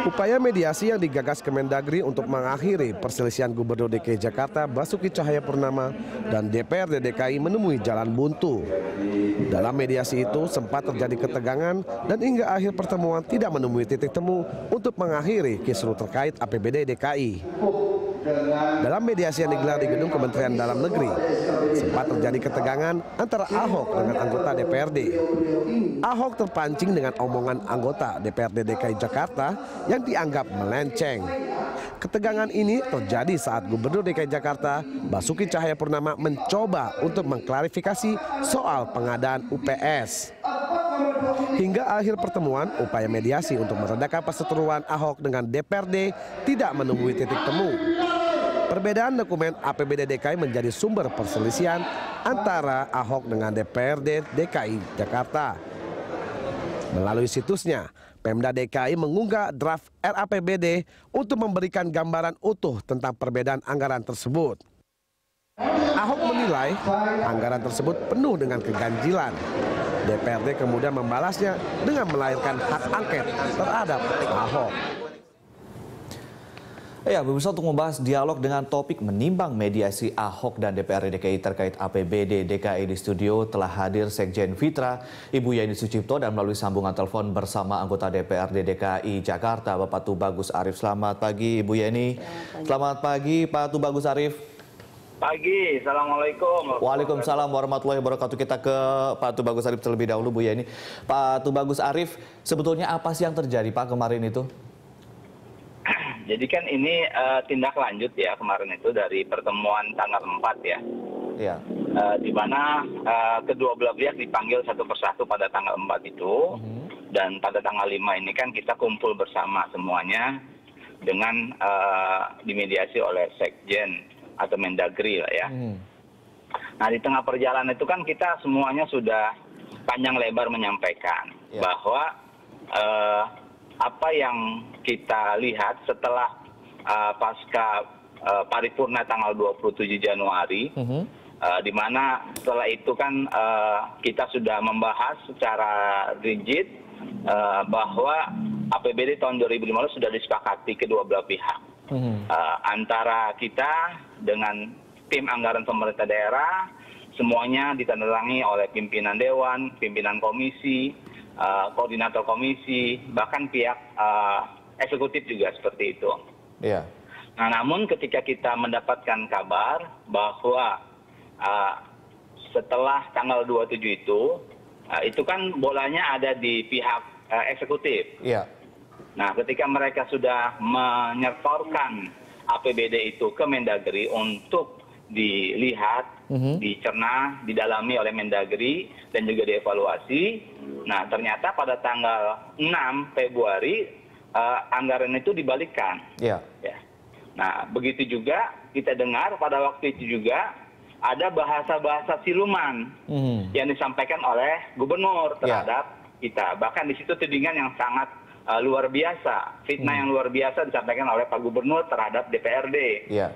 Upaya mediasi yang digagas Kemendagri untuk mengakhiri perselisihan Gubernur DKI Jakarta Basuki Cahayapurnama dan DPRD DKI menemui jalan buntu. Dalam mediasi itu sempat terjadi ketegangan dan hingga akhir pertemuan tidak menemui titik temu untuk mengakhiri kisruh terkait APBD DKI. Dalam mediasi yang digelar di gedung Kementerian Dalam Negeri, sempat terjadi ketegangan antara Ahok dengan anggota DPRD. Ahok terpancing dengan omongan anggota DPRD DKI Jakarta yang dianggap melenceng. Ketegangan ini terjadi saat Gubernur DKI Jakarta Basuki Cahayapurnama mencoba untuk mengklarifikasi soal pengadaan UPS. Hingga akhir pertemuan, upaya mediasi untuk meredakan perseteruan Ahok dengan DPRD tidak menemui titik temu. Perbedaan dokumen APBD DKI menjadi sumber perselisihan antara Ahok dengan DPRD DKI Jakarta. Melalui situsnya, Pemda DKI mengunggah draft RAPBD untuk memberikan gambaran utuh tentang perbedaan anggaran tersebut. Ahok menilai anggaran tersebut penuh dengan keganjilan. DPRD kemudian membalasnya dengan melahirkan hak angket terhadap Ahok. Ya, pemirsa, untuk membahas dialog dengan topik menimbang mediasi Ahok dan DPRD DKI terkait APBD DKI di studio telah hadir Sekjen Fitra, Ibu Yeni Sucipto, dan melalui sambungan telepon bersama anggota DPRD DKI Jakarta, Bapak Tubagus Arif. Selamat pagi, Ibu Yeni. Selamat pagi, Pak Tubagus Arif. Pagi, Assalamualaikum. Waalaikumsalam warahmatullahi wabarakatuh. Kita ke Pak Tubagus Arif terlebih dahulu, Bu Yeni. Pak Tubagus Arif, sebetulnya apa sih yang terjadi, Pak, kemarin itu? Jadi kan ini tindak lanjut ya kemarin itu dari pertemuan tanggal 4 ya. Iya. Di mana kedua belah pihak dipanggil satu persatu pada tanggal 4 itu. Dan pada tanggal 5 ini kan kita kumpul bersama semuanya dengan dimediasi oleh Sekjen atau Mendagri lah ya. Nah, di tengah perjalanan itu kan kita semuanya sudah panjang lebar menyampaikan bahwa apa yang kita lihat setelah pasca paripurna tanggal 27 Januari, di mana setelah itu kan kita sudah membahas secara rigid bahwa APBD tahun 2015 sudah disepakati kedua belah pihak. Antara kita dengan tim anggaran pemerintah daerah, semuanya ditandatangani oleh pimpinan dewan, pimpinan komisi, koordinator komisi, bahkan pihak eksekutif juga seperti itu. Iya. Nah, namun ketika kita mendapatkan kabar bahwa setelah tanggal 27 itu kan bolanya ada di pihak eksekutif. Iya. Nah, ketika mereka sudah menyetorkan APBD itu ke Mendagri untuk dilihat, dicerna, didalami oleh Mendagri dan juga dievaluasi. Nah, ternyata pada tanggal 6 Februari anggaran itu dibalikkan. Iya. Ya. Nah, begitu juga kita dengar pada waktu itu juga ada bahasa-bahasa siluman yang disampaikan oleh gubernur terhadap kita. Bahkan di situ tudingan yang sangat luar biasa, fitnah yang luar biasa disampaikan oleh Pak Gubernur terhadap DPRD. Iya.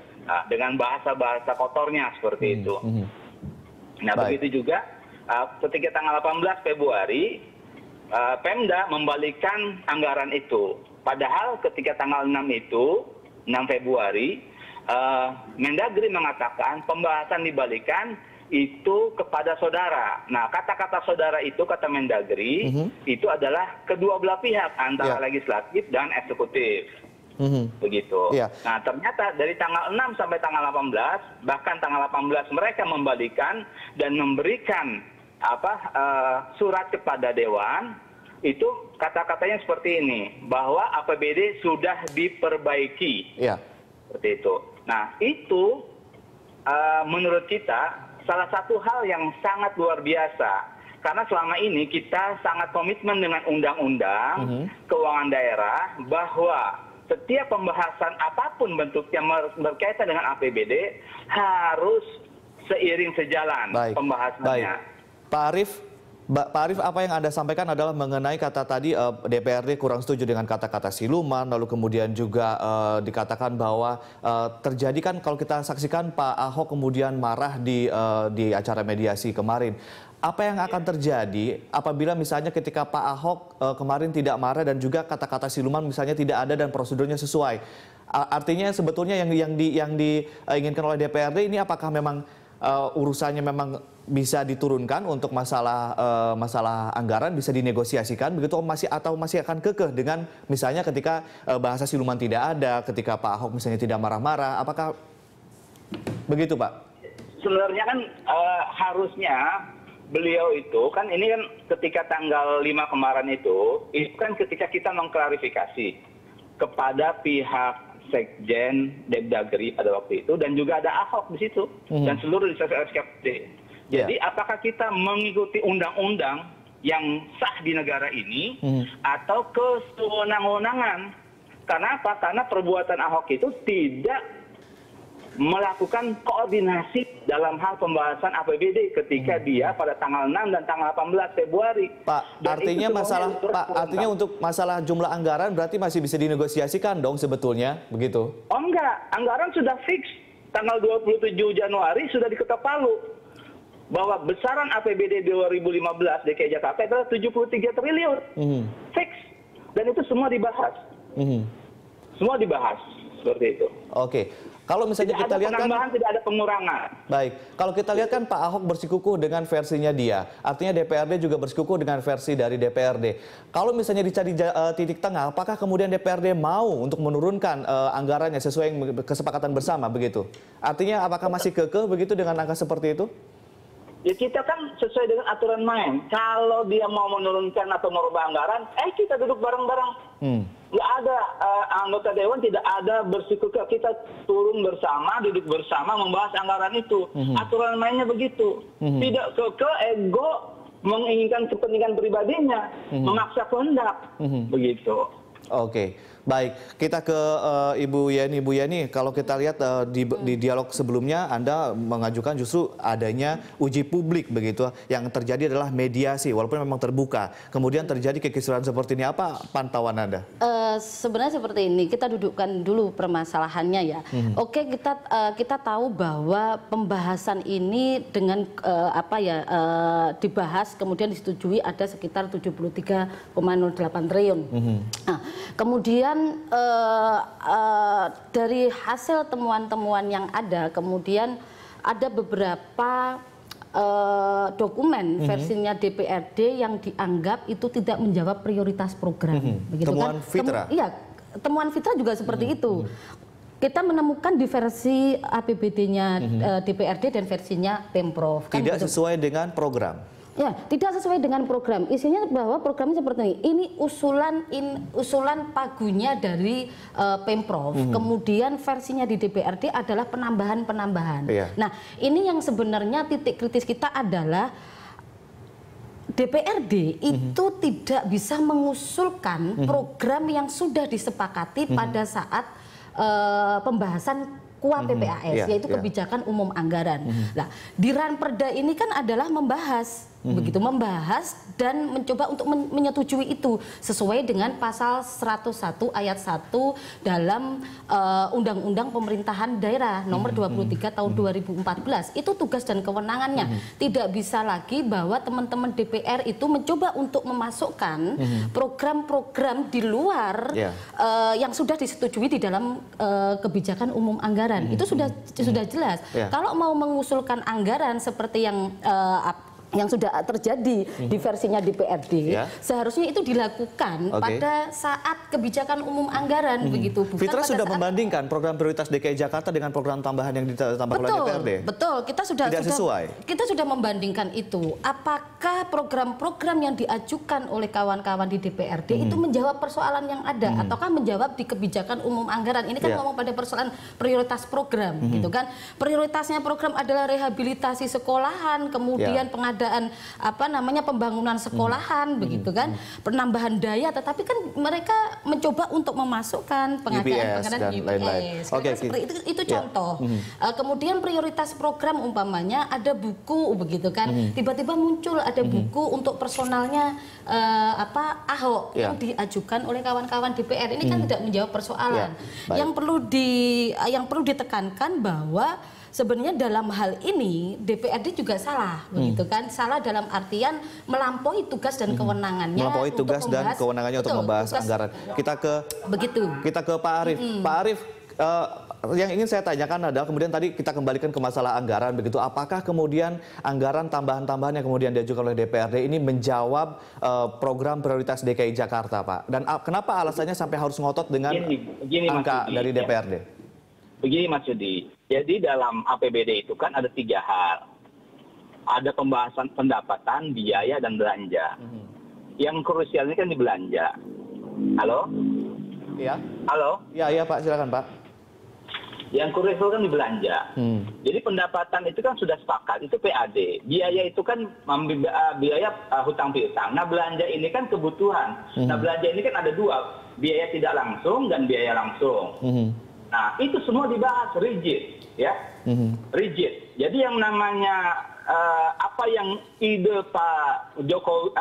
Dengan bahasa-bahasa kotornya seperti itu. Nah, begitu juga ketika tanggal 18 Februari, Pemda membalikkan anggaran itu. Padahal ketika tanggal 6 itu, 6 Februari, Mendagri mengatakan pembahasan dibalikan itu kepada saudara. Nah, kata-kata saudara itu, kata Mendagri, itu adalah kedua belah pihak antara legislatif dan eksekutif. Begitu. Nah, ternyata dari tanggal 6 sampai tanggal 18, bahkan tanggal 18 mereka membalikan dan memberikan surat kepada Dewan, itu kata-katanya seperti ini, bahwa APBD sudah diperbaiki. Seperti itu. Nah, itu menurut kita salah satu hal yang sangat luar biasa. Karena selama ini kita sangat komitmen dengan undang-undang keuangan daerah bahwa setiap pembahasan apapun bentuknya berkaitan dengan APBD harus seiring sejalan pembahasannya. Pak Arif, apa yang Anda sampaikan adalah mengenai kata tadi DPRD kurang setuju dengan kata-kata siluman, lalu kemudian juga dikatakan bahwa terjadi kan kalau kita saksikan Pak Ahok kemudian marah di acara mediasi kemarin. apa yang akan terjadi apabila misalnya ketika Pak Ahok kemarin tidak marah dan juga kata-kata siluman misalnya tidak ada dan prosedurnya sesuai. Artinya sebetulnya yang diinginkan oleh DPRD ini apakah memang urusannya memang bisa diturunkan untuk masalah anggaran bisa dinegosiasikan begitu atau masih akan kekeh dengan misalnya ketika bahasa siluman tidak ada, ketika Pak Ahok misalnya tidak marah-marah, apakah begitu Pak? Sebenarnya kan harusnya beliau itu kan ini kan ketika tanggal 5 kemarin itu kan ketika kita mengklarifikasi kepada pihak Sekjen Depdagri pada waktu itu dan juga ada Ahok di situ dan seluruh SKPD. Jadi apakah kita mengikuti undang-undang yang sah di negara ini atau kesewenang-wenangan? Karena apa? Karena perbuatan Ahok itu tidak melakukan koordinasi dalam hal pembahasan APBD ketika dia pada tanggal 6 dan tanggal 18 Februari. Pak, Dan artinya artinya untuk masalah jumlah anggaran berarti masih bisa dinegosiasikan dong sebetulnya, begitu? Oh enggak, anggaran sudah fix. Tanggal 27 Januari sudah diketok palu bahwa besaran APBD 2015 DKI Jakarta adalah 73 triliun. Fix. Dan itu semua dibahas. Semua dibahas seperti itu. Oke. Kalau misalnya tidak kita ada lihat kan penambahan, tidak ada pengurangan. Baik, kalau kita lihat kan Pak Ahok bersikukuh dengan versinya dia. Artinya DPRD juga bersikukuh dengan versi dari DPRD. Kalau misalnya dicari titik tengah, apakah kemudian DPRD mau untuk menurunkan anggarannya sesuai kesepakatan bersama begitu? Artinya apakah masih kekeh begitu dengan angka seperti itu? Ya kita kan sesuai dengan aturan main. Kalau dia mau menurunkan atau merubah anggaran, kita duduk bareng-bareng. Nggak ada anggota dewan tidak ada bersikukuh, kita turun bersama, duduk bersama membahas anggaran itu. Aturan mainnya begitu. Tidak ke ego menginginkan kepentingan pribadinya, memaksa kehendak. Begitu. Oke, baik. Kita ke Ibu Yeni. Ibu Yeni, kalau kita lihat di dialog sebelumnya Anda mengajukan justru adanya uji publik begitu. Yang terjadi adalah mediasi, walaupun memang terbuka. Kemudian terjadi kekisruhan seperti ini. Apa pantauan Anda? Sebenarnya seperti ini, kita dudukkan dulu permasalahannya ya. Oke, kita tahu bahwa pembahasan ini dengan dibahas kemudian disetujui ada sekitar 73,08 triliun. Nah, kemudian dari hasil temuan-temuan yang ada, kemudian ada beberapa dokumen versinya DPRD yang dianggap itu tidak menjawab prioritas program. Begitu temuan kan? Fitra? Iya, temuan Fitra juga seperti itu. Kita menemukan di versi APBD-nya DPRD dan versinya Pemprov. Kan tidak sesuai dengan program? Ya, tidak sesuai dengan program. Isinya bahwa programnya seperti ini. Ini usulan pagunya dari Pemprov. Kemudian versinya di DPRD adalah penambahan-penambahan. Nah, ini yang sebenarnya titik kritis kita adalah DPRD itu tidak bisa mengusulkan program yang sudah disepakati pada saat pembahasan KUA PPAS, yaitu kebijakan umum anggaran. Nah, di Ranperda ini kan adalah membahas, membahas dan mencoba untuk menyetujui itu sesuai dengan pasal 101 ayat 1 dalam Undang-Undang Pemerintahan Daerah nomor 23 tahun 2014. Itu tugas dan kewenangannya. Tidak bisa lagi bahwa teman-teman DPR itu mencoba untuk memasukkan program-program di luar yang sudah disetujui di dalam kebijakan umum anggaran. Itu sudah jelas. Kalau mau mengusulkan anggaran seperti yang sudah terjadi di versinya DPRD, seharusnya itu dilakukan pada saat kebijakan umum anggaran begitu. Bukan Fitra pada sudah saat membandingkan program prioritas DKI Jakarta dengan program tambahan yang ditambahkan oleh DPRD. Betul, kita sudah membandingkan itu. Apakah program-program yang diajukan oleh kawan-kawan di DPRD itu menjawab persoalan yang ada, ataukah menjawab di kebijakan umum anggaran? Ini kan ngomong pada persoalan prioritas program, gitu kan? Prioritasnya program adalah rehabilitasi sekolahan, kemudian pengadaan pembangunan sekolahan begitu kan, penambahan daya, tetapi kan mereka mencoba untuk memasukkan pengadaan UPS. Itu contoh. Kemudian prioritas program umpamanya ada buku begitu kan, tiba-tiba muncul ada buku untuk personalnya Ahok yang diajukan oleh kawan-kawan DPR. Ini kan tidak menjawab persoalan. Yang perlu ditekankan bahwa sebenarnya dalam hal ini DPRD juga salah, begitu kan? Salah dalam artian melampaui tugas dan kewenangannya. Melampaui tugas dan kewenangannya untuk membahas anggaran. Kita ke Pak Arief. Pak Arief, yang ingin saya tanyakan adalah kemudian tadi kita kembalikan ke masalah anggaran begitu. Apakah kemudian anggaran tambahan-tambahan yang kemudian diajukan oleh DPRD ini menjawab program prioritas DKI Jakarta, Pak? Dan kenapa alasannya sampai harus ngotot dengan angka dari DPRD? Begini Mas Yudi, jadi dalam APBD itu kan ada 3 hal. Ada pembahasan pendapatan, biaya, dan belanja. Yang krusial ini kan di belanja. Halo? Iya. Halo? Iya Pak, silakan Pak. Yang krusial kan di belanja. Jadi pendapatan itu kan sudah sepakat, itu PAD. Biaya itu kan biaya hutang piutang. Nah belanja ini kan kebutuhan. Nah belanja ini kan ada 2, biaya tidak langsung dan biaya langsung. Nah itu semua dibahas rigid, ya, rigid. Jadi yang namanya apa yang ide Pak Jokowi,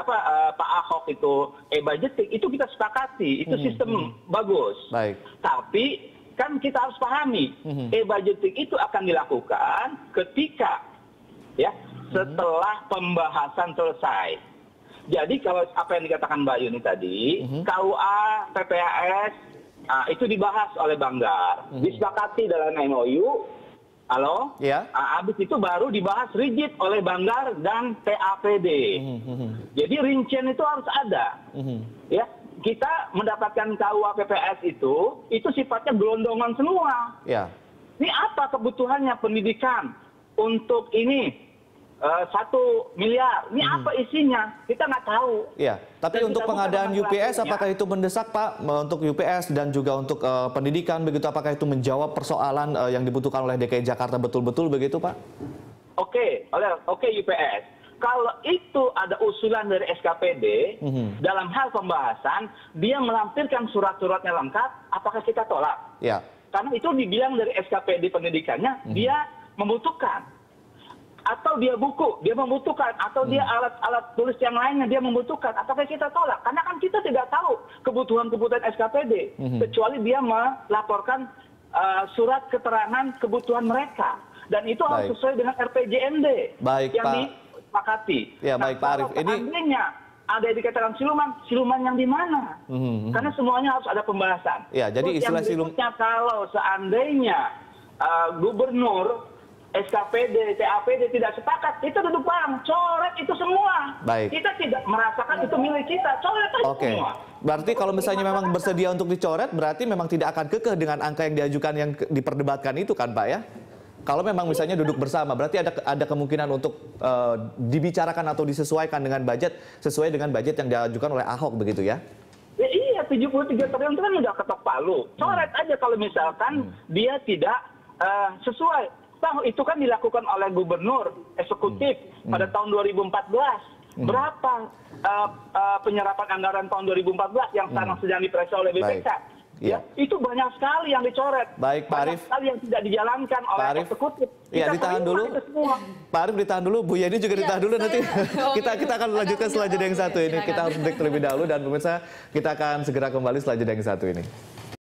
Pak Ahok itu budgeting itu kita sepakati, itu sistem bagus. Baik. Tapi kan kita harus pahami, budgeting itu akan dilakukan ketika ya setelah pembahasan selesai. Jadi kalau apa yang dikatakan Mbak Yuni tadi, KUA, PPAS itu dibahas oleh Banggar, disepakati dalam MOU. Halo? Ya. Habis itu baru dibahas rigid oleh Banggar dan TAPD. Jadi rincian itu harus ada. Ya. Kita mendapatkan KUA PPS itu sifatnya gelondongan semua. Ya. Ini apa kebutuhannya pendidikan untuk ini 1 miliar. Ini apa isinya? Kita nggak tahu. Ya. Tapi Dan untuk pengadaan UPS, apakah itu mendesak Pak? Untuk UPS dan juga untuk pendidikan begitu, apakah itu menjawab persoalan yang dibutuhkan oleh DKI Jakarta betul-betul begitu Pak? Oke, UPS. Kalau itu ada usulan dari SKPD, dalam hal pembahasan, dia melampirkan surat-suratnya lengkap, apakah kita tolak? Ya. Karena itu dibilang dari SKPD pendidikannya, dia membutuhkan. Atau dia buku, dia membutuhkan. Atau dia alat-alat tulis yang lainnya, dia membutuhkan. Apakah kita tolak? Karena kan kita tidak tahu kebutuhan-kebutuhan SKPD. Kecuali dia melaporkan surat keterangan kebutuhan mereka. Dan itu harus sesuai dengan RPJMD. Baik, yang Pak. Disepakati. Ya, baik Pak Arief. Ini ada yang dikatakan siluman yang di mana? Karena semuanya harus ada pembahasan. Ya, jadi istilah siluman. Kalau seandainya gubernur, SKPD, TAPD tidak sepakat, itu duduk bareng, coret itu semua. Baik. Kita tidak merasakan itu milik kita, coret aja semua. Berarti kalau misalnya memang bersedia untuk dicoret, berarti memang tidak akan kekeh dengan angka yang diajukan yang diperdebatkan itu kan Pak ya? Kalau memang misalnya duduk bersama, berarti ada kemungkinan untuk dibicarakan atau disesuaikan dengan budget sesuai dengan budget yang diajukan oleh Ahok begitu ya? Ya iya, 73 triliun itu kan udah ketok palu. Coret aja kalau misalkan dia tidak sesuai. Itu kan dilakukan oleh gubernur eksekutif pada tahun 2014. Berapa penyerapan anggaran tahun 2014 yang sekarang sedang diperiksa oleh BPK? Ya, itu banyak sekali yang dicoret. Baik, Pak Arief. Banyak sekali yang tidak dijalankan oleh eksekutif. Ya, ditahan dulu. Pak Arief ditahan dulu, Bu Yeni juga ditahan dulu nanti. Kita akan lanjutkan setelah jeda yang satu ini. Kita harus break terlebih dahulu dan pemirsa kita akan segera kembali setelah jeda yang satu ini.